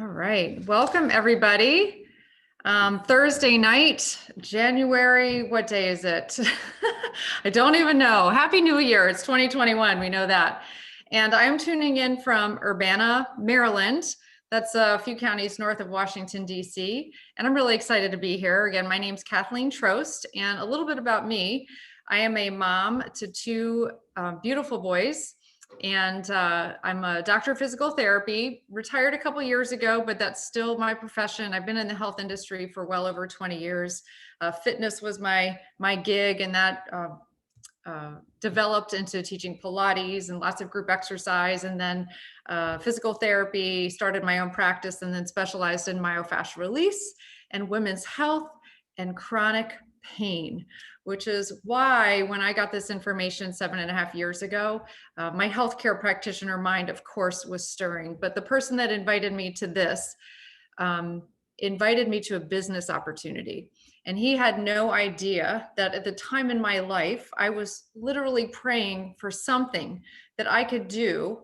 All right, welcome everybody. Thursday night, January, what day is it? I don't even know. Happy New Year, it's 2021, we know that. And I'm tuning in from Urbana, Maryland. That's a few counties north of Washington, D.C. And I'm really excited to be here. Again, my name's Kathleen Troust, and a little bit about me. I am a mom to two beautiful boys. And I'm a doctor of physical therapy, retired a couple years ago, but that's still my profession. I've been in the health industry for well over 20 years. Fitness was my gig, and that developed into teaching Pilates and lots of group exercise, and then physical therapy, started my own practice, and then specialized in myofascial release and women's health and chronic pain, which is why when I got this information 7.5 years ago, my healthcare practitioner mind, of course, was stirring. But the person that invited me to this invited me to a business opportunity. And he had no idea that at the time in my life, I was literally praying for something that I could do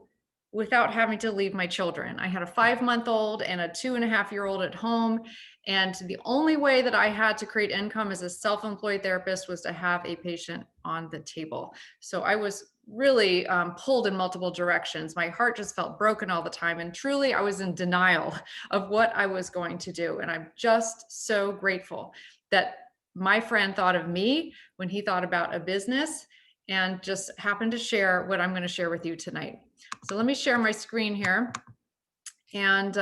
without having to leave my children. I had a 5-month-old and a 2.5-year-old at home. And the only way that I had to create income as a self-employed therapist was to have a patient on the table. So I was really pulled in multiple directions. My heart just felt broken all the time. And truly, I was in denial of what I was going to do. And I'm just so grateful that my friend thought of me when he thought about a business, and just happened to share what I'm going to share with you tonight. So let me share my screen here. And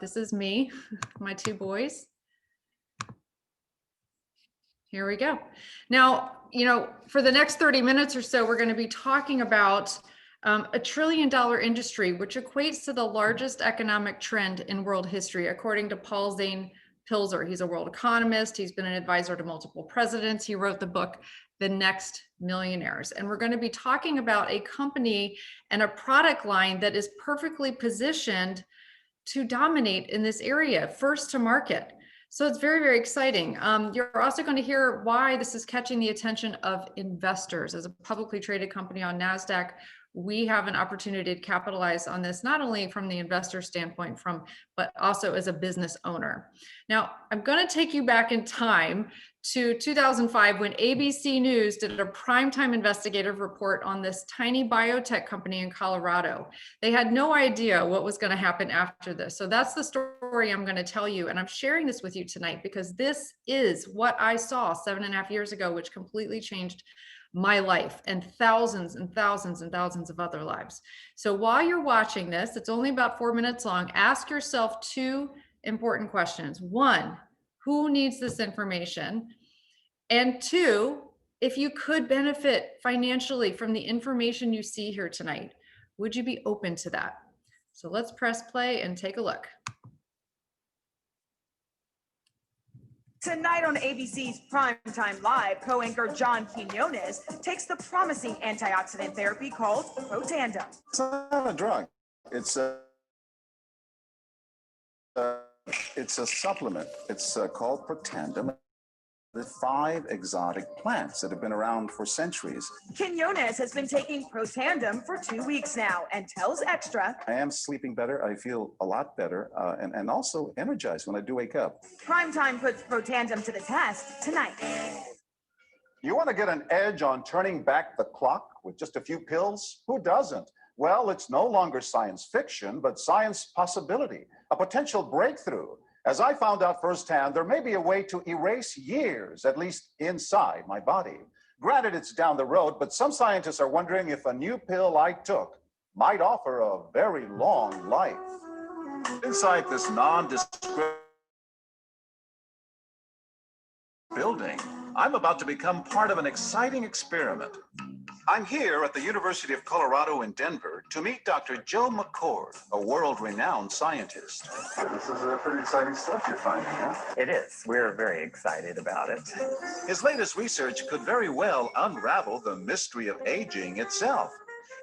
this is me, my two boys. Here we go. Now, for the next 30 minutes or so, we're going to be talking about a $1 trillion industry, which equates to the largest economic trend in world history, according to Paul Zane Pilzer. He's a world economist. He's been an advisor to multiple presidents. He wrote the book, The Next Millionaires. And we're going to be talking about a company and a product line that is perfectly positioned to dominate in this area, first to market. So it's very, very exciting. You're also going to hear why this is catching the attention of investors. As a publicly traded company on NASDAQ, we have an opportunity to capitalize on this, not only from the investor standpoint, but also as a business owner. Now, I'm going to take you back in time to 2005 when ABC News did a primetime investigative report on this tiny biotech company in Colorado. They had no idea what was going to happen after this. So that's the story I'm going to tell you. And I'm sharing this with you tonight because this is what I saw 7.5 years ago, which completely changed my life and thousands and thousands and thousands of other lives. So while you're watching this, it's only about 4 minutes long. Ask yourself two important questions. One, who needs this information? And two, if you could benefit financially from the information you see here tonight, would you be open to that? So let's press play and take a look. Tonight on ABC's Primetime Live, co-anchor John Quinones takes the promising antioxidant therapy called Protandim. It's not a drug. It's a supplement. It's called Protandim. The 5 exotic plants that have been around for centuries. Quinones has been taking Protandim for 2 weeks now and tells Extra, I am sleeping better. I feel a lot better and also energized when I do wake up. Primetime puts Protandim to the test tonight. You want to get an edge on turning back the clock with just a few pills? Who doesn't? Well, it's no longer science fiction, but science possibility, a potential breakthrough. As I found out firsthand, there may be a way to erase years, at least inside my body. Granted, it's down the road, but some scientists are wondering if a new pill I took might offer a very long life. Inside this nondescript building, I'm about to become part of an exciting experiment. I'm here at the University of Colorado in Denver to meet Dr. Joe McCord, a world-renowned scientist. This is pretty exciting stuff you're finding, huh? It is. We're very excited about it. His latest research could very well unravel the mystery of aging itself.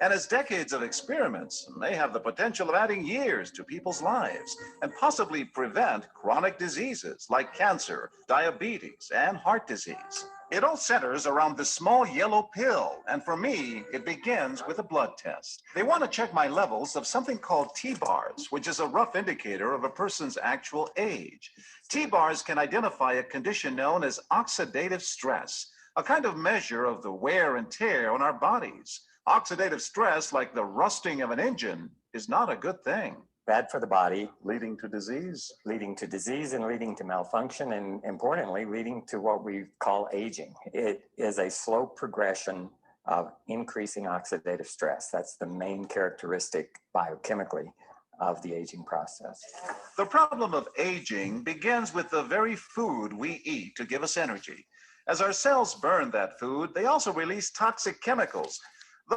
And his decades of experiments may have the potential of adding years to people's lives and possibly prevent chronic diseases like cancer, diabetes, and heart disease. It all centers around this small yellow pill, and for me, it begins with a blood test. They want to check my levels of something called T-bars, which is a rough indicator of a person's actual age. T-bars can identify a condition known as oxidative stress, a kind of measure of the wear and tear on our bodies. Oxidative stress, like the rusting of an engine, is not a good thing. Bad for the body, Leading to disease. leading to disease and leading to malfunction, and importantly, leading to what we call aging. It is a slow progression of increasing oxidative stress. That's the main characteristic biochemically of the aging process. The problem of aging begins with the very food we eat to give us energy. As our cells burn that food, they also release toxic chemicals.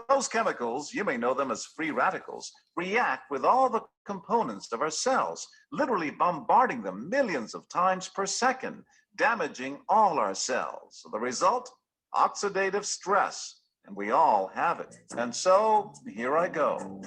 Those chemicals, you may know them as free radicals, react with all the components of our cells, literally bombarding them millions of times per second, damaging all our cells. The result? Oxidative stress. And we all have it. And so, here I go.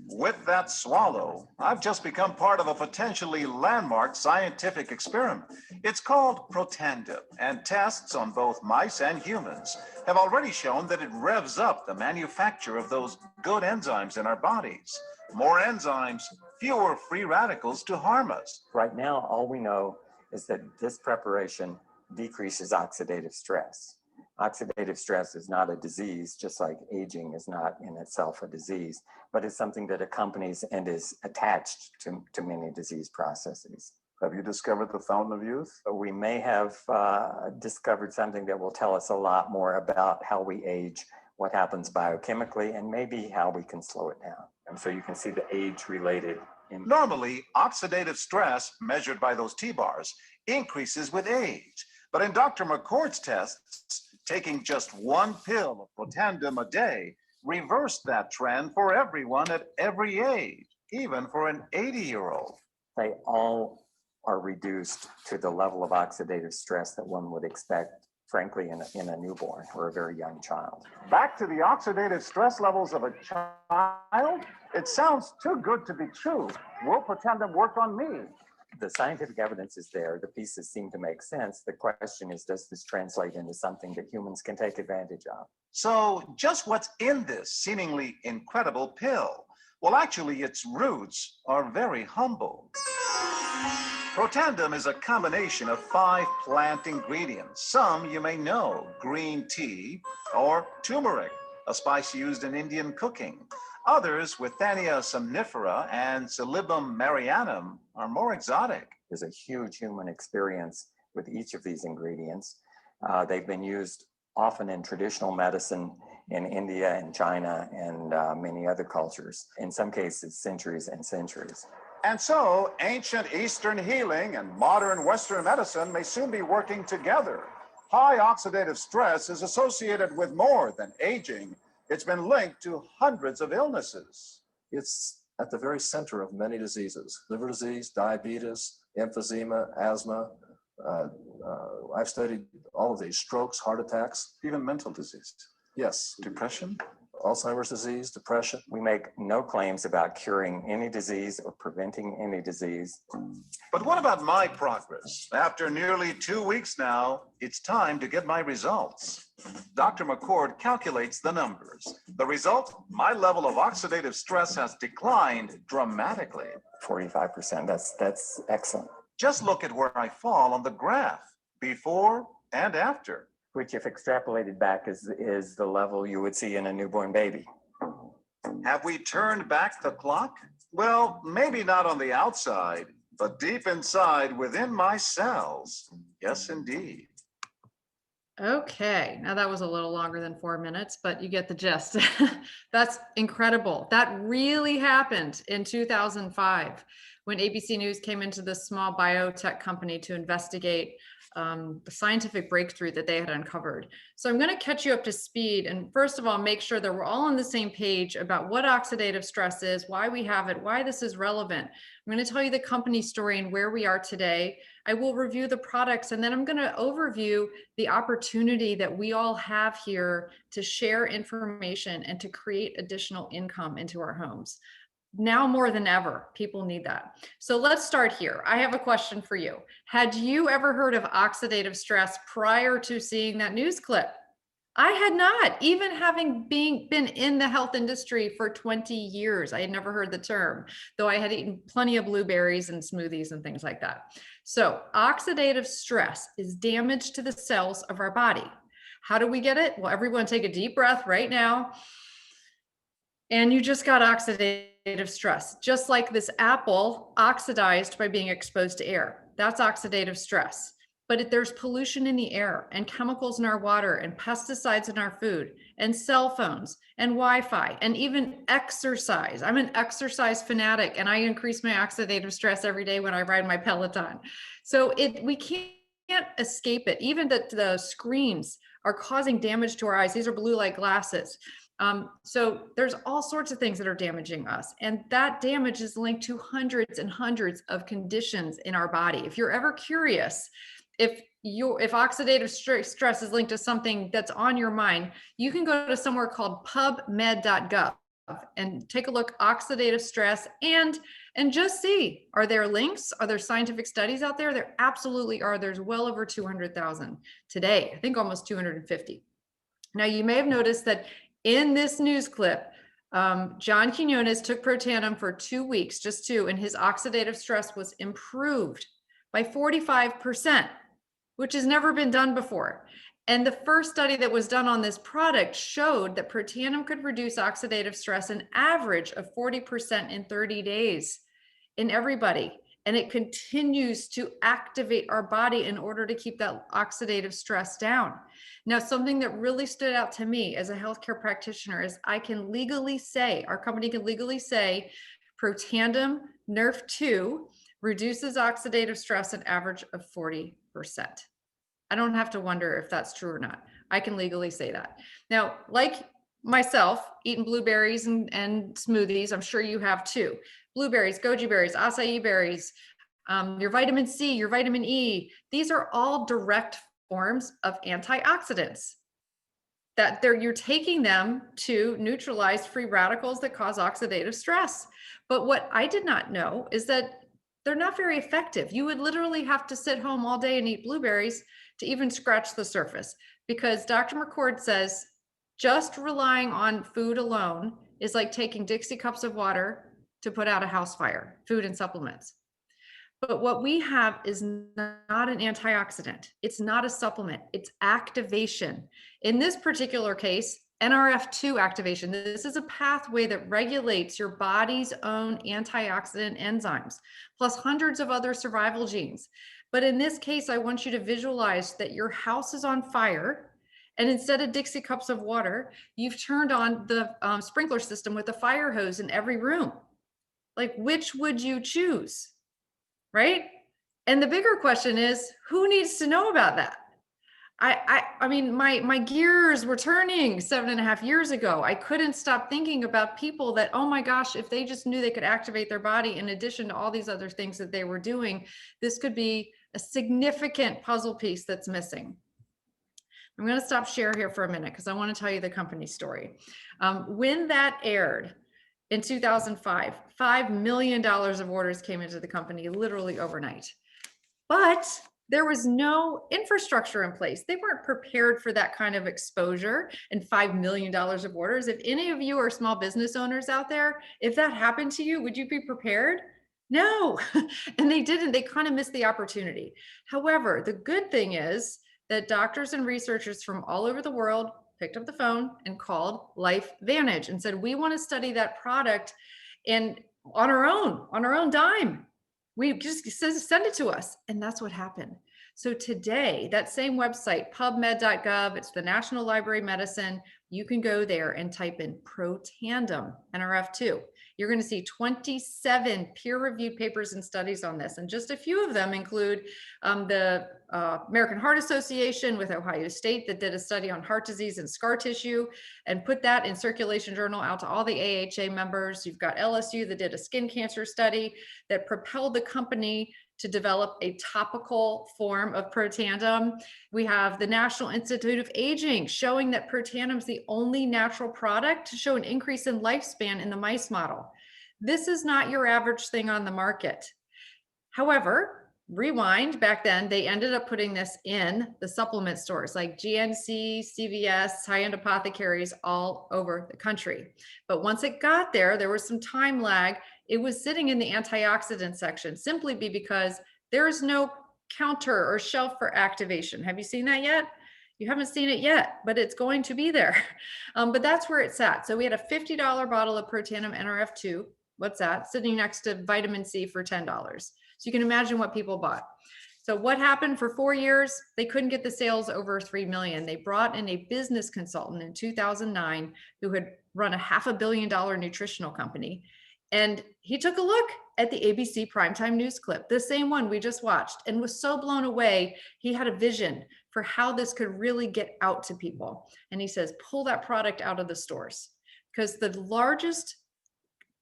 With that swallow, I've just become part of a potentially landmark scientific experiment. It's called Protandim, and tests on both mice and humans have already shown that it revs up the manufacture of those good enzymes in our bodies. More enzymes, fewer free radicals to harm us. Right now, all we know is that this preparation decreases oxidative stress. Oxidative stress is not a disease, just like aging is not in itself a disease, but it's something that accompanies and is attached to many disease processes. Have you discovered the fountain of youth? We may have discovered something that will tell us a lot more about how we age, what happens biochemically, and maybe how we can slow it down. And so you can see the age-related. Normally, oxidative stress, measured by those T-bars, increases with age. But in Dr. McCord's tests, taking just one pill of Protandim a day reversed that trend for everyone at every age, even for an 80-year-old. They all are reduced to the level of oxidative stress that one would expect, frankly, in a newborn or a very young child. Back to the oxidative stress levels of a child? It sounds too good to be true. Will Protandim work on me? The scientific evidence is there. The pieces seem to make sense. The question is, does this translate into something that humans can take advantage of? So just what's in this seemingly incredible pill? Well, actually, its roots are very humble. Protandim is a combination of 5 plant ingredients. Some you may know: green tea or turmeric, a spice used in Indian cooking. Others, Withania somnifera and Silybum marianum, are more exotic. There's a huge human experience with each of these ingredients. They've been used often in traditional medicine in India and China and many other cultures, in some cases centuries and centuries. And so ancient Eastern healing and modern Western medicine may soon be working together. High oxidative stress is associated with more than aging. It's been linked to hundreds of illnesses. It's at the very center of many diseases: liver disease, diabetes, emphysema, asthma. I've studied all of these: strokes, heart attacks, Even mental disease. yes, Depression? Alzheimer's disease, depression. We make no claims about curing any disease or preventing any disease. But what about my progress? After nearly 2 weeks now, it's time to get my results. Dr. McCord calculates the numbers. The result? My level of oxidative stress has declined dramatically. 45%, that's excellent. Just look at where I fall on the graph, before and after. Which, if extrapolated back, is the level you would see in a newborn baby. Have we turned back the clock? Well, maybe not on the outside, but deep inside within my cells. Yes, indeed. Okay, now that was a little longer than 4 minutes, but you get the gist. That's incredible. That really happened in 2005 when ABC News came into this small biotech company to investigate the scientific breakthrough that they had uncovered. So I'm going to catch you up to speed. And first of all, make sure that we're all on the same page about what oxidative stress is, why we have it, why this is relevant. I'm going to tell you the company story and where we are today. I will review the products, and then I'm going to overview the opportunity that we all have here to share information and to create additional income into our homes. Now more than ever, people need that. So let's start here. I have a question for you. Had you ever heard of oxidative stress prior to seeing that news clip? I had not, even having been in the health industry for 20 years. I had never heard the term, though I had eaten plenty of blueberries and smoothies and things like that. So oxidative stress is damage to the cells of our body. How do we get it? Well, everyone take a deep breath right now. And you just got oxidative stress, just like this apple oxidized by being exposed to air. That's oxidative stress. But there's pollution in the air and chemicals in our water and pesticides in our food and cell phones and Wi-Fi and even exercise. I'm an exercise fanatic and I increase my oxidative stress every day when I ride my Peloton. So we can't escape it. Even the screens are causing damage to our eyes. These are blue light glasses. So there's all sorts of things that are damaging us. And that damage is linked to hundreds and hundreds of conditions in our body. If you're ever curious, if oxidative stress is linked to something that's on your mind, you can go to somewhere called pubmed.gov and take a look, oxidative stress, and just see, are there links? Are there scientific studies out there? There absolutely are. There's well over 200,000 today, I think almost 250. Now, you may have noticed that in this news clip, John Quinones took Protandim for 2 weeks, just 2, and his oxidative stress was improved by 45%, which has never been done before. And the first study that was done on this product showed that Protandim could reduce oxidative stress an average of 40% in 30 days in everybody. And it continues to activate our body in order to keep that oxidative stress down. Now, something that really stood out to me as a healthcare practitioner is I can legally say, our company can legally say, Protandim Nerf 2 reduces oxidative stress an average of 40%. I don't have to wonder if that's true or not. I can legally say that. Now, like myself, eating blueberries and smoothies, I'm sure you have too. Blueberries, goji berries, acai berries, your vitamin C, your vitamin E. These are all direct forms of antioxidants that you're taking them to neutralize free radicals that cause oxidative stress. But what I did not know is that they're not very effective. You would literally have to sit home all day and eat blueberries to even scratch the surface, because Dr. McCord says just relying on food alone is like taking Dixie cups of water to put out a house fire, food and supplements. But what we have is not an antioxidant. It's not a supplement. It's activation. In this particular case, NRF2 activation. This is a pathway that regulates your body's own antioxidant enzymes, plus hundreds of other survival genes. But in this case, I want you to visualize that your house is on fire, and instead of Dixie cups of water, you've turned on the sprinkler system with a fire hose in every room. Like, which would you choose? Right? And the bigger question is, who needs to know about that? I mean, my gears were turning 7.5 years ago. I couldn't stop thinking about people that, oh my gosh, if they just knew they could activate their body in addition to all these other things that they were doing, this could be a significant puzzle piece that's missing. I'm going to stop share here for a minute because I want to tell you the company story. When that aired in 2005, $5 million of orders came into the company literally overnight. But there was no infrastructure in place. They weren't prepared for that kind of exposure and $5 million of orders. If any of you are small business owners out there, if that happened to you, would you be prepared? No, and they didn't. They kind of missed the opportunity. However, the good thing is that doctors and researchers from all over the world picked up the phone and called Lifevantage and said, we want to study that product and on our own dime. We just send it to us. And that's what happened. So today, that same website, pubmed.gov, it's the National Library of Medicine. You can go there and type in Protandim, NRF2. You're going to see 27 peer-reviewed papers and studies on this. And just a few of them include the American Heart Association with Ohio State that did a study on heart disease and scar tissue and put that in Circulation Journal out to all the AHA members. You've got LSU that did a skin cancer study that propelled the company to develop a topical form of Protandim. We have the National Institute of Aging showing that Protandim is the only natural product to show an increase in lifespan in the mice model. This is not your average thing on the market. However, rewind, back then, they ended up putting this in the supplement stores like GNC, CVS, high-end apothecaries all over the country. But once it got there, there was some time lag. It was sitting in the antioxidant section simply because there is no counter or shelf for activation. Have you seen that yet? You haven't seen it yet, but it's going to be there. But that's where it's at. So we had a $50 bottle of Protandim NRF2. What's that? Sitting next to vitamin C for $10. So you can imagine what people bought. So what happened for 4 years? They couldn't get the sales over 3 million. They brought in a business consultant in 2009 who had run a $500 million nutritional company. And he took a look at the ABC primetime news clip, the same one we just watched, and was so blown away. He had a vision for how this could really get out to people. And he says, pull that product out of the stores, because the largest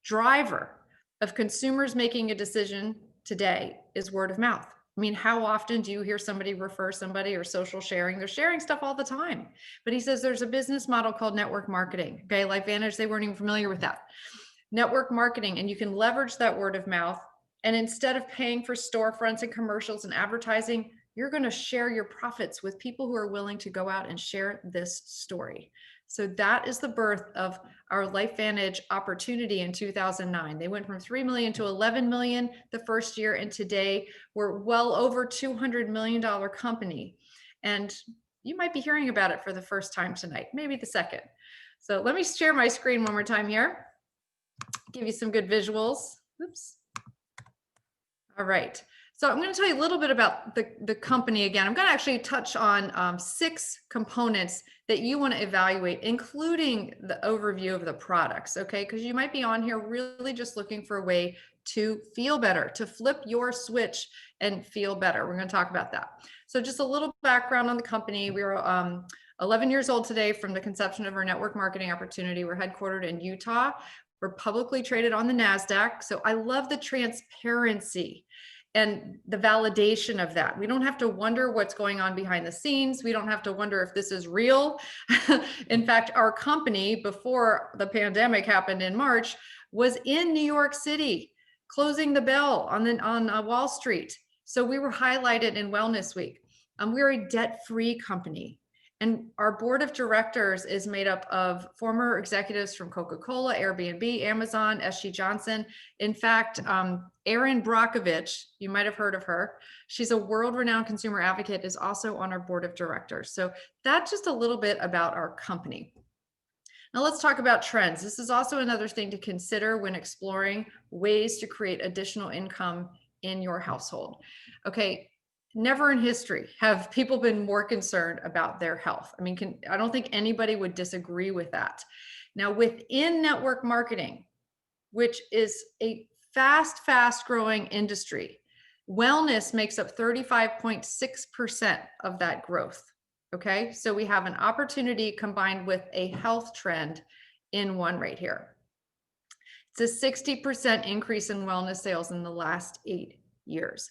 driver of consumers making a decision today is word of mouth. I mean, how often do you hear somebody refer somebody or social sharing? They're sharing stuff all the time. But he says there's a business model called network marketing. Okay, Lifevantage, they weren't even familiar with that. Network marketing, and you can leverage that word of mouth. And instead of paying for storefronts and commercials and advertising, you're going to share your profits with people who are willing to go out and share this story. So that is the birth of our Lifevantage opportunity in 2009. They went from 3 million to 11 million the first year, and today we're well over $200 million company. And you might be hearing about it for the first time tonight, maybe the second. So let me share my screen one more time here. Give you some good visuals. Oops. All right. So I'm going to tell you a little bit about the company again. I'm going to actually touch on 6 components that you want to evaluate, including the overview of the products, okay? Because you might be on here really just looking for a way to feel better, to flip your switch and feel better. We're going to talk about that. So just a little background on the company. We were 11 years old today from the conception of our network marketing opportunity. We're headquartered in Utah. We're publicly traded on the NASDAQ. So I love the transparency and the validation of that. We don't have to wonder what's going on behind the scenes. We don't have to wonder if this is real. In fact, our company, before the pandemic happened in March, was in New York City, closing the bell on Wall Street. So we were highlighted in Wellness Week. We're a debt-free company. And our board of directors is made up of former executives from Coca-Cola, Airbnb, Amazon, SG Johnson. In fact, Erin Brockovich, you might have heard of her. She's a world-renowned consumer advocate, is also on our board of directors. So that's just a little bit about our company. Now let's talk about trends. This is also another thing to consider when exploring ways to create additional income in your household. Okay. Never in history have people been more concerned about their health. I mean, I don't think anybody would disagree with that. Now, within network marketing, which is a fast growing industry, wellness makes up 35.6% of that growth. Okay, so we have an opportunity combined with a health trend in one right here. It's a 60% increase in wellness sales in the last 8 years.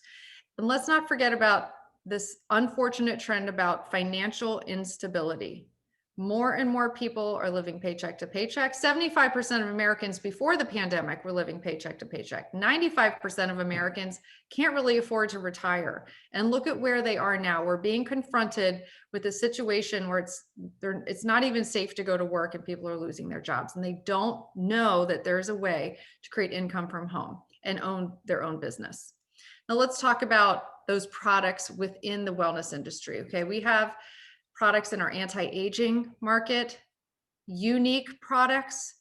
And let's not forget about this unfortunate trend about financial instability. More and more people are living paycheck to paycheck. 75% of Americans before the pandemic were living paycheck to paycheck. 95% of Americans can't really afford to retire. And look at where they are now. We're being confronted with a situation where it's not even safe to go to work and people are losing their jobs. And they don't know that there's a way to create income from home and own their own business. Now let's talk about those products within the wellness industry. Okay, we have products in our anti-aging market, unique products,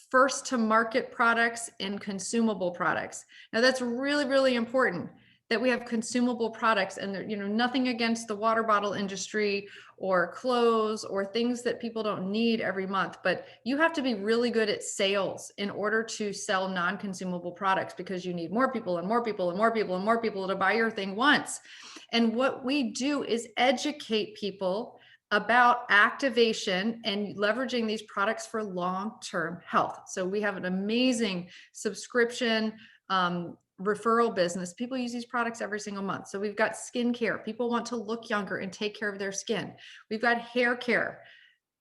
first to market products, and consumable products. Now that's really, really important that we have consumable products, and nothing against the water bottle industry or clothes or things that people don't need every month, but you have to be really good at sales in order to sell non-consumable products, because you need more people and more people and more people and more people to buy your thing once. And what we do is educate people about activation and leveraging these products for long-term health. So we have an amazing subscription referral business. People use these products every single month. So we've got skincare. People want to look younger and take care of their skin. We've got hair care.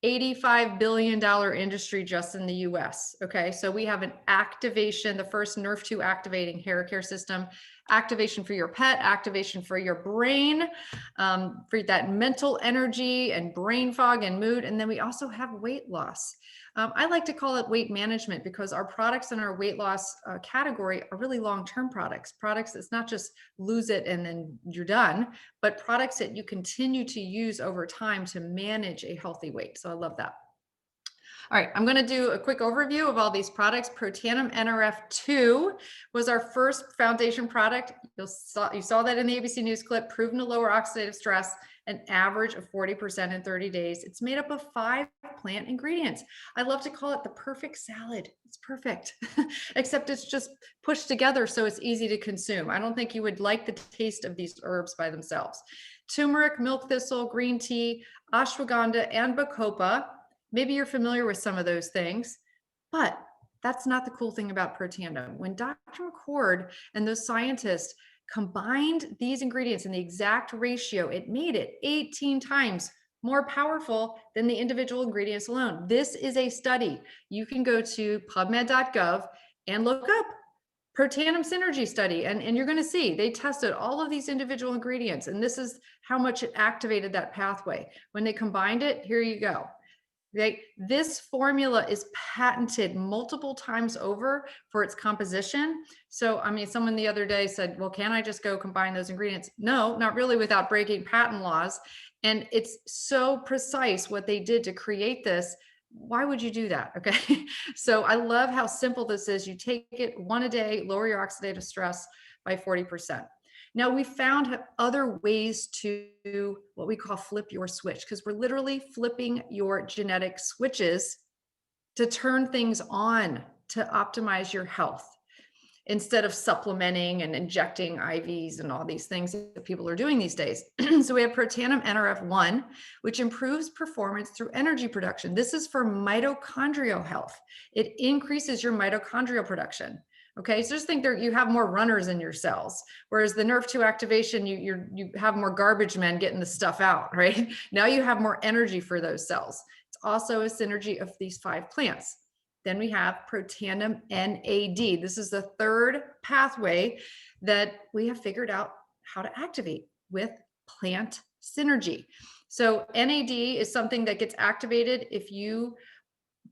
$85 billion industry just in the US. Okay, so we have an activation, the first Nerve2 activating hair care system, activation for your pet, activation for your brain, for that mental energy and brain fog and mood. And then we also have weight loss. I like to call it weight management because our products in our weight loss category are really long-term products. Products that's not just lose it and then you're done, but products that you continue to use over time to manage a healthy weight. So I love that. All right, I'm going to do a quick overview of all these products. Protandim NRF2 was our first foundation product. You saw that in the ABC News clip, proven to lower oxidative stress, an average of 40% in 30 days. It's made up of 5 plant ingredients. I love to call it the perfect salad. It's perfect, except it's just pushed together so it's easy to consume. I don't think you would like the taste of these herbs by themselves. Turmeric, milk thistle, green tea, ashwagandha, and bacopa. Maybe you're familiar with some of those things, but that's not the cool thing about Protandim. When Dr. McCord and those scientists combined these ingredients in the exact ratio, it made it 18 times more powerful than the individual ingredients alone. This is a study. You can go to pubmed.gov and look up Protandim synergy study, and you're going to see they tested all of these individual ingredients, and this is how much it activated that pathway. When they combined it, here you go. This formula is patented multiple times over for its composition. So, I mean, someone the other day said, well, can I just go combine those ingredients? No, not really, without breaking patent laws. And it's so precise what they did to create this. Why would you do that? Okay. So I love how simple this is. You take it 1 a day, lower your oxidative stress by 40%. Now we found other ways to what we call flip your switch, because we're literally flipping your genetic switches to turn things on to optimize your health instead of supplementing and injecting IVs and all these things that people are doing these days. So we have Protandim NRF1, which improves performance through energy production. This is for mitochondrial health. It increases your mitochondrial production. Okay, so just think there you have more runners in your cells, whereas the Nerve2 activation, you have more garbage men getting the stuff out, right? Now you have more energy for those cells. It's also a synergy of these 5 plants. Then we have Protandim NAD. This is the third pathway that we have figured out how to activate with plant synergy. So NAD is something that gets activated if you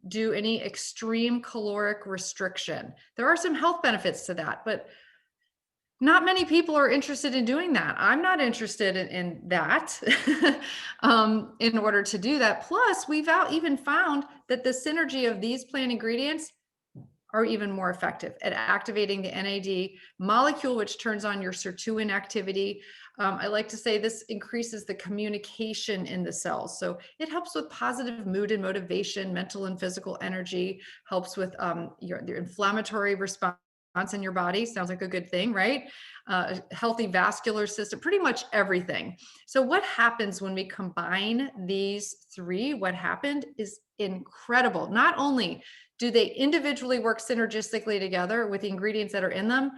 do any extreme caloric restriction. There are some health benefits to that, but not many people are interested in doing that. I'm not interested in that in order to do that. Plus, we've even found that the synergy of these plant ingredients are even more effective at activating the NAD molecule, which turns on your sirtuin activity. I like to say this increases the communication in the cells. So it helps with positive mood and motivation, mental and physical energy, helps with your inflammatory response in your body. Sounds like a good thing, right? Healthy vascular system, pretty much everything. So what happens when we combine these 3? What happened is incredible. Not only do they individually work synergistically together with the ingredients that are in them,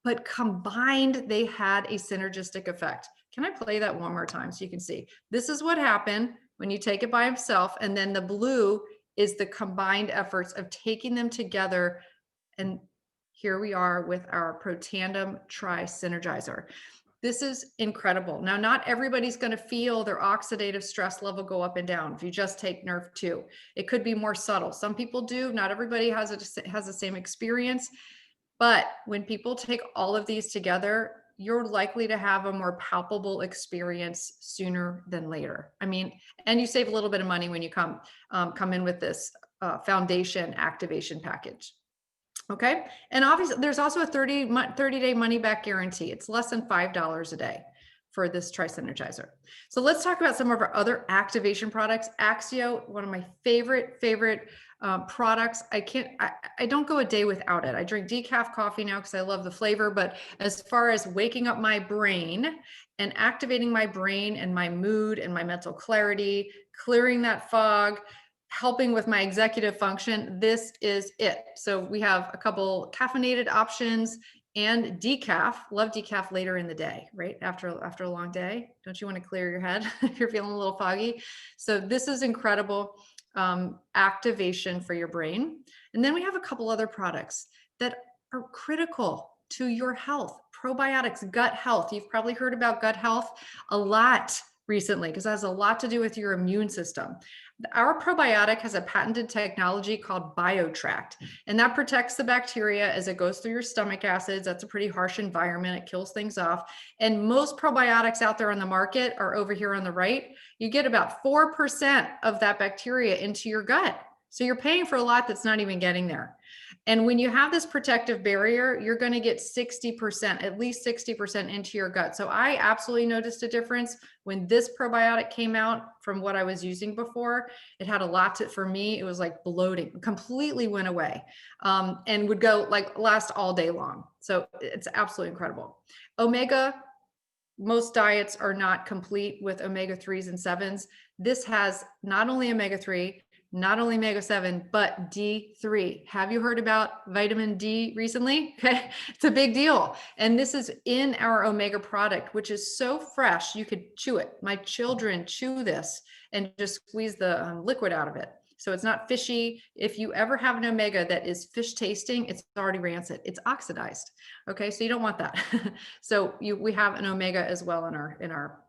but combined, they had a synergistic effect. Can I play that one more time so you can see? This is what happened when you take it by itself, and then the blue is the combined efforts of taking them together. And here we are with our Protandim Tri-Synergizer. This is incredible. Now, not everybody's going to feel their oxidative stress level go up and down if you just take Nerve2. It could be more subtle. Some people do. Not everybody has the same experience. But when people take all of these together, you're likely to have a more palpable experience sooner than later. I mean, and you save a little bit of money when you come in with this foundation activation package. Okay. And obviously there's also a 30-day money back guarantee. It's less than $5 a day for this Tri-Synergizer. So let's talk about some of our other activation products. Axio, one of my favorite products. I don't go a day without it. I drink decaf coffee now because I love the flavor, but as far as waking up my brain and activating my brain and my mood and my mental clarity, clearing that fog, helping with my executive function, this is it. So we have a couple caffeinated options and decaf. Love decaf later in the day, right? After a long day. Don't you want to clear your head if you're feeling a little foggy? So this is incredible activation for your brain. And then we have a couple other products that are critical to your health. Probiotics, gut health. You've probably heard about gut health a lot recently because that has a lot to do with your immune system. Our probiotic has a patented technology called BioTract, and that protects the bacteria as it goes through your stomach acids. That's a pretty harsh environment. It kills things off. And most probiotics out there on the market are over here on the right. You get about 4% of that bacteria into your gut. So you're paying for a lot that's not even getting there. And when you have this protective barrier, you're going to get 60%, at least 60% into your gut. So I absolutely noticed a difference when this probiotic came out from what I was using before. It had a lot to, for me, it was like bloating, completely went away, and would go like last all day long. So it's absolutely incredible. Omega, most diets are not complete with omega-3s and 7s. This has not only omega-3, not only omega-7, but D3. Have you heard about vitamin D recently? Okay, it's a big deal. And this is in our omega product, which is so fresh, you could chew it. My children chew this and just squeeze the liquid out of it. So it's not fishy. If you ever have an omega that is fish tasting, it's already rancid. It's oxidized. Okay, so you don't want that. So we have an omega as well in our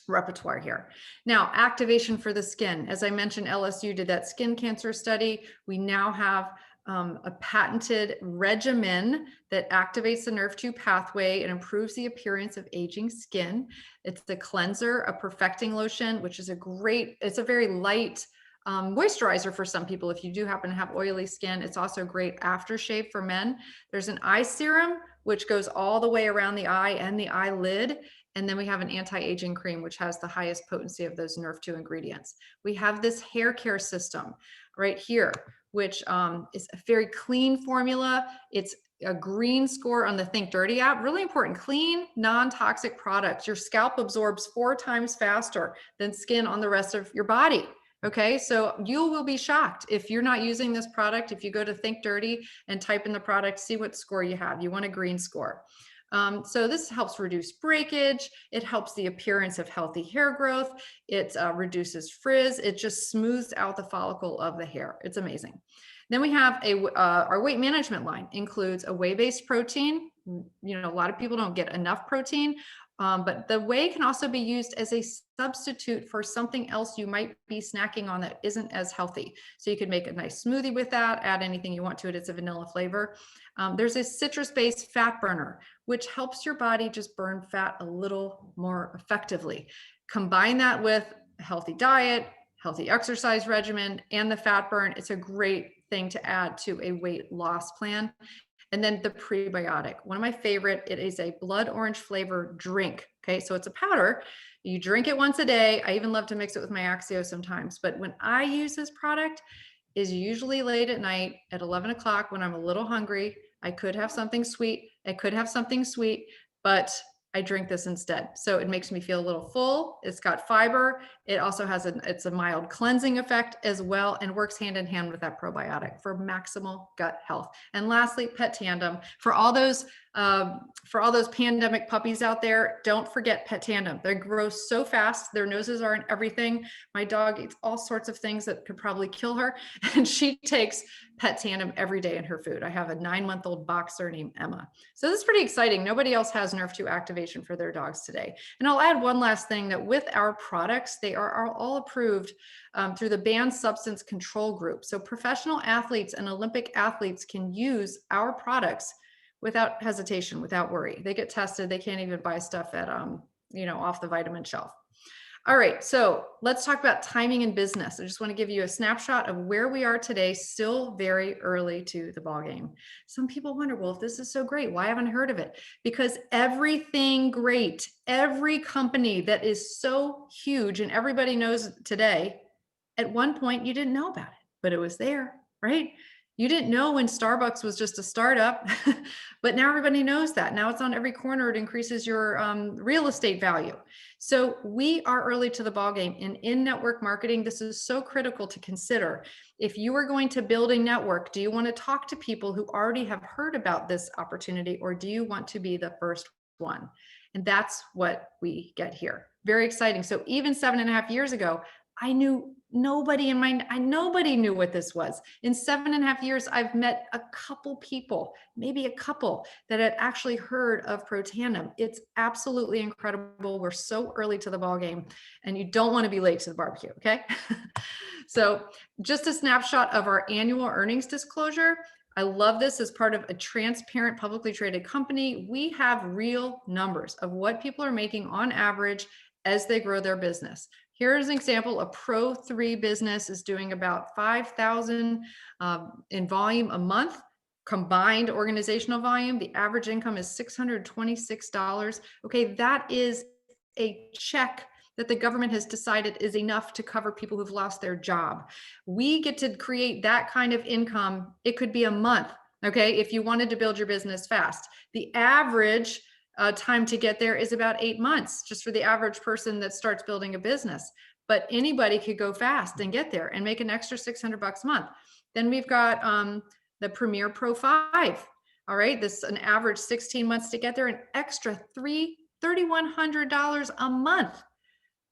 repertoire here. Now, activation for the skin. As I mentioned, LSU did that skin cancer study. We now have a patented regimen that activates the nerve 2 pathway and improves the appearance of aging skin. It's the cleanser, a perfecting lotion, which is it's a very light moisturizer for some people. If you do happen to have oily skin, it's also great aftershave for men. There's an eye serum, which goes all the way around the eye and the eyelid. And then we have an anti-aging cream, which has the highest potency of those nerve 2 ingredients. We have this hair care system right here, which is a very clean formula. It's a green score on the Think Dirty app. Really important, clean, non-toxic products. Your scalp absorbs 4 times faster than skin on the rest of your body. Okay, so you will be shocked if you're not using this product. If you go to Think Dirty and type in the product, see what score you have. You want a green score. So this helps reduce breakage. It helps the appearance of healthy hair growth. It reduces frizz. It just smooths out the follicle of the hair. It's amazing. Then we have our weight management line includes a whey-based protein. You know, a lot of people don't get enough protein, but the whey can also be used as a substitute for something else you might be snacking on that isn't as healthy. So you could make a nice smoothie with that, add anything you want to it. It's a vanilla flavor. There's a citrus-based fat burner, which helps your body just burn fat a little more effectively. Combine that with a healthy diet, healthy exercise regimen, and the fat burn. It's a great thing to add to a weight loss plan. And then the prebiotic, one of my favorite, it is a blood orange flavor drink. Okay, so it's a powder. You drink it once a day. I even love to mix it with my Axio sometimes. But when I use this product, is usually late at night at 11 o'clock when I'm a little hungry. I could have something sweet. But I drink this instead. So it makes me feel a little full. It's got fiber. It also has it's a mild cleansing effect as well, and works hand in hand with that probiotic for maximal gut health. And lastly, Pet Tandem. For all those pandemic puppies out there, don't forget Pet Tandem. They grow so fast. Their noses aren't everything. My dog eats all sorts of things that could probably kill her. And she takes Pet Tandem every day in her food. I have a 9-month-old boxer named Emma. So this is pretty exciting. Nobody else has nerve 2 activation for their dogs today. And I'll add one last thing, that with our products, they are all approved through the Banned Substance Control Group. So professional athletes and Olympic athletes can use our products without hesitation, without worry. They get tested. They can't even buy stuff at, off the vitamin shelf. All right, so let's talk about timing in business. I just want to give you a snapshot of where we are today, still very early to the ballgame. Some people wonder, well, if this is so great, why haven't I heard of it? Because everything great, every company that is so huge and everybody knows today, at one point you didn't know about it, but it was there, right? You didn't know when Starbucks was just a startup, but now everybody knows that. Now it's on every corner. It increases your real estate value. So we are early to the ballgame. And in network marketing, this is so critical to consider. If you are going to build a network, do you want to talk to people who already have heard about this opportunity, or do you want to be the first one? And that's what we get here. Very exciting. So even 7.5 years ago, I knew nobody nobody knew what this was. In 7.5 years, I've met a couple people, maybe a couple, that had actually heard of Protandim. It's absolutely incredible. We're so early to the ballgame, and you don't want to be late to the barbecue, okay? So just a snapshot of our annual earnings disclosure. I love this as part of a transparent, publicly traded company. We have real numbers of what people are making on average as they grow their business. Here's an example. A Pro 3 business is doing about 5,000 in volume a month, combined organizational volume. The average income is $626. Okay, that is a check that the government has decided is enough to cover people who've lost their job. We get to create that kind of income. It could be a month, okay, if you wanted to build your business fast. The average time to get there is about 8 months, just for the average person that starts building a business. But anybody could go fast and get there and make an extra $600 a month. Then we've got the Premier Pro 5. All right, this is an average 16 months to get there, an extra $3,100 a month.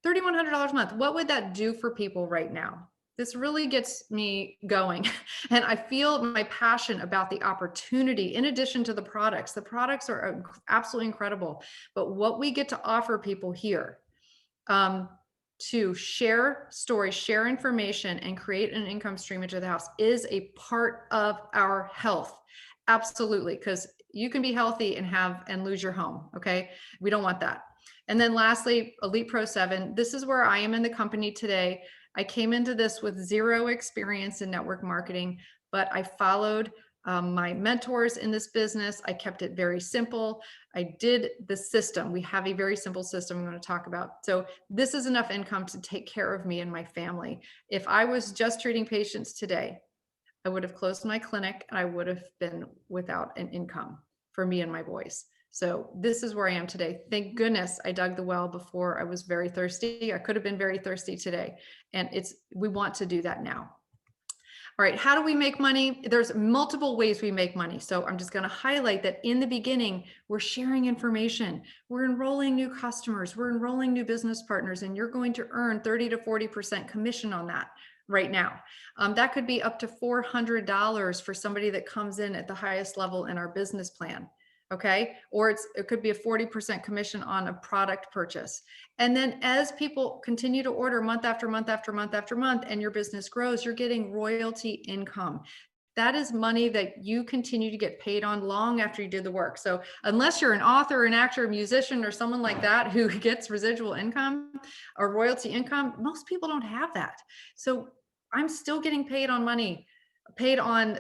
$3,100 a month. What would that do for people right now? This really gets me going. And I feel my passion about the opportunity in addition to the products. The products are absolutely incredible. But what we get to offer people here to share stories, share information, and create an income stream into the house is a part of our health. Absolutely. Because you can be healthy and lose your home. Okay. We don't want that. And then lastly, Elite Pro 7. This is where I am in the company today. I came into this with zero experience in network marketing, but I followed my mentors in this business. I kept it very simple. I did the system. We have a very simple system I'm going to talk about. So this is enough income to take care of me and my family. If I was just treating patients today, I would have closed my clinic and I would have been without an income for me and my boys. So this is where I am today. Thank goodness I dug the well before I was very thirsty. I could have been very thirsty today. And we want to do that now. All right, how do we make money? There's multiple ways we make money. So I'm just going to highlight that in the beginning, we're sharing information. We're enrolling new customers. We're enrolling new business partners, and you're going to earn 30 to 40% commission on that right now. That could be up to $400 for somebody that comes in at the highest level in our business plan. Okay. Or it could be a 40% commission on a product purchase. And then as people continue to order month after month after month after month, and your business grows, you're getting royalty income. That is money that you continue to get paid on long after you did the work. So unless you're an author, an actor, a musician, or someone like that who gets residual income or royalty income, most people don't have that. So I'm still getting paid on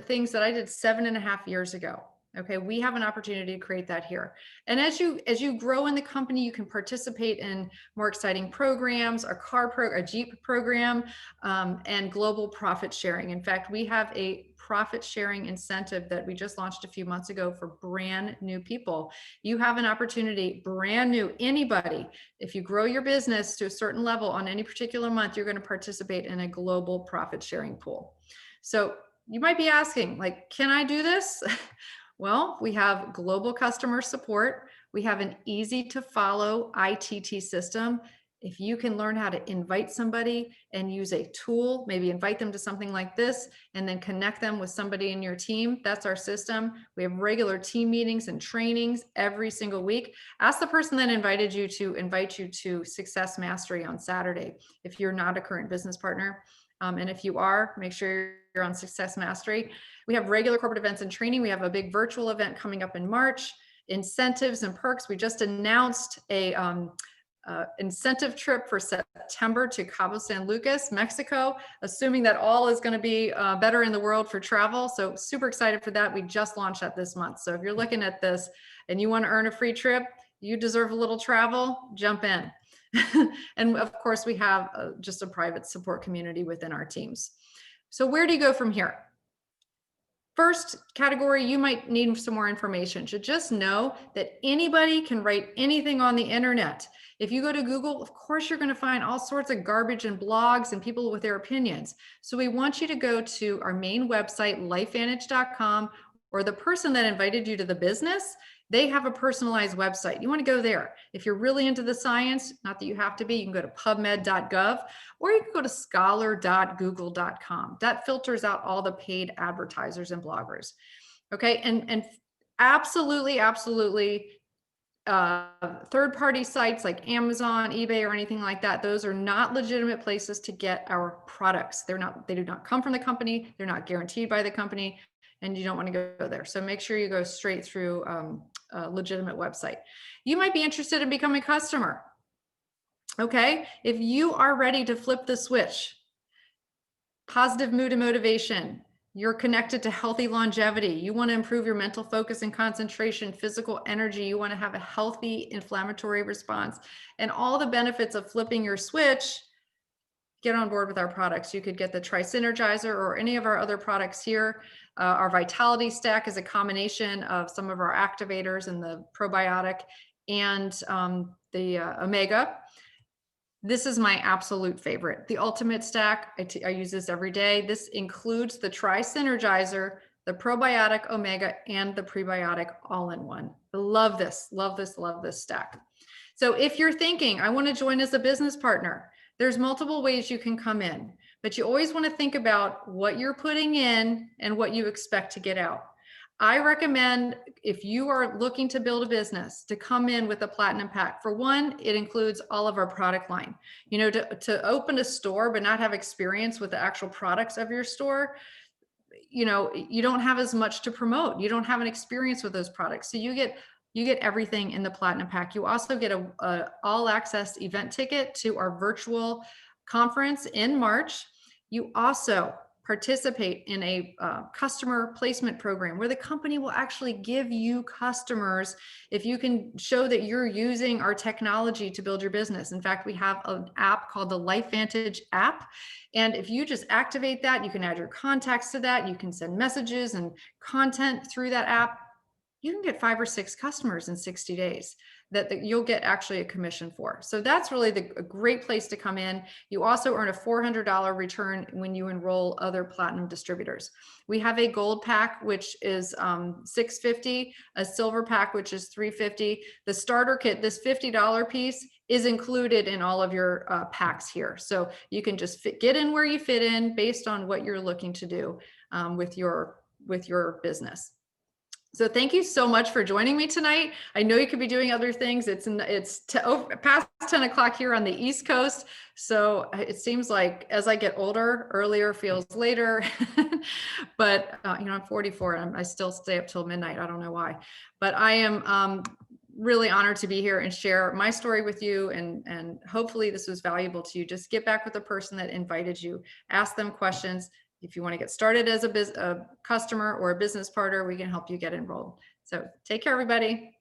things that I did 7.5 years ago. Okay, we have an opportunity to create that here. And as you grow in the company, you can participate in more exciting programs, a Jeep program, and global profit sharing. In fact, we have a profit sharing incentive that we just launched a few months ago for brand new people. You have an opportunity, brand new, anybody, if you grow your business to a certain level on any particular month, you're going to participate in a global profit sharing pool. So you might be asking, like, can I do this? Well, we have global customer support. We have an easy to follow ITT system. If you can learn how to invite somebody and use a tool, maybe invite them to something like this, and then connect them with somebody in your team, that's our system. We have regular team meetings and trainings every single week. Ask the person that invited you to invite you to Success Mastery on Saturday if you're not a current business partner. And if you are, make sure you're on Success Mastery. We have regular corporate events and training. We have a big virtual event coming up in March. Incentives and perks. We just announced a incentive trip for September to Cabo San Lucas, Mexico, assuming that all is going to be better in the world for travel. So super excited for that. We just launched that this month. So if you're looking at this and you want to earn a free trip, you deserve a little travel, jump in. And of course, we have just a private support community within our teams. So where do you go from here? first category, you might need some more information. So just know that anybody can write anything on the internet. If you go to Google, of course, you're going to find all sorts of garbage and blogs and people with their opinions. So we want you to go to our main website, lifevantage.com, or the person that invited you to the business, they have a personalized website. You want to go there. If you're really into the science, not that you have to be, you can go to pubmed.gov, or you can go to scholar.google.com. That filters out all the paid advertisers and bloggers. Okay, and absolutely, third-party sites like Amazon, eBay, or anything like that, those are not legitimate places to get our products. They do not come from the company. They're not guaranteed by the company, and you don't want to go there. So make sure you go straight through a legitimate website. You might be interested in becoming a customer. Okay, if you are ready to flip the switch, positive mood and motivation, you're connected to healthy longevity, you want to improve your mental focus and concentration, physical energy, you want to have a healthy inflammatory response, and all the benefits of flipping your switch, get on board with our products. You could get the Tri-Synergizer or any of our other products here. Our Vitality Stack is a combination of some of our activators and the probiotic and the Omega. This is my absolute favorite. The Ultimate Stack, I use this every day. This includes the Tri-Synergizer, the probiotic Omega, and the prebiotic all-in-one. I love this stack. So if you're thinking, I want to join as a business partner, there's multiple ways you can come in, but you always want to think about what you're putting in and what you expect to get out. I recommend, if you are looking to build a business, to come in with a platinum pack. For one, it includes all of our product line. You know, to open a store but not have experience with the actual products of your store, you know, you don't have as much to promote. You don't have an experience with those products. So you get everything in the platinum pack. You also get a all access event ticket to our virtual conference in March. You also participate in a customer placement program where the company will actually give you customers if you can show that you're using our technology to build your business. In fact, we have an app called the Lifevantage app. And if you just activate that, you can add your contacts to that. You can send messages and content through that app. You can get 5 or 6 customers in 60 days that you'll get actually a commission for. So that's really a great place to come in. You also earn a $400 return when you enroll other platinum distributors. We have a gold pack, which is $650, a silver pack, which is $350. The starter kit, this $50 piece, is included in all of your packs here. So you can just get in where you fit in based on what you're looking to do with your business. So thank you so much for joining me tonight. I know you could be doing other things. It's past 10 o'clock here on the East Coast. So it seems like as I get older, earlier feels later, but you know, I'm 44 and I still stay up till midnight. I don't know why, but I am really honored to be here and share my story with you. And hopefully this was valuable to you. Just get back with the person that invited you, ask them questions. If you want to get started as a customer or a business partner, we can help you get enrolled. So take care, everybody.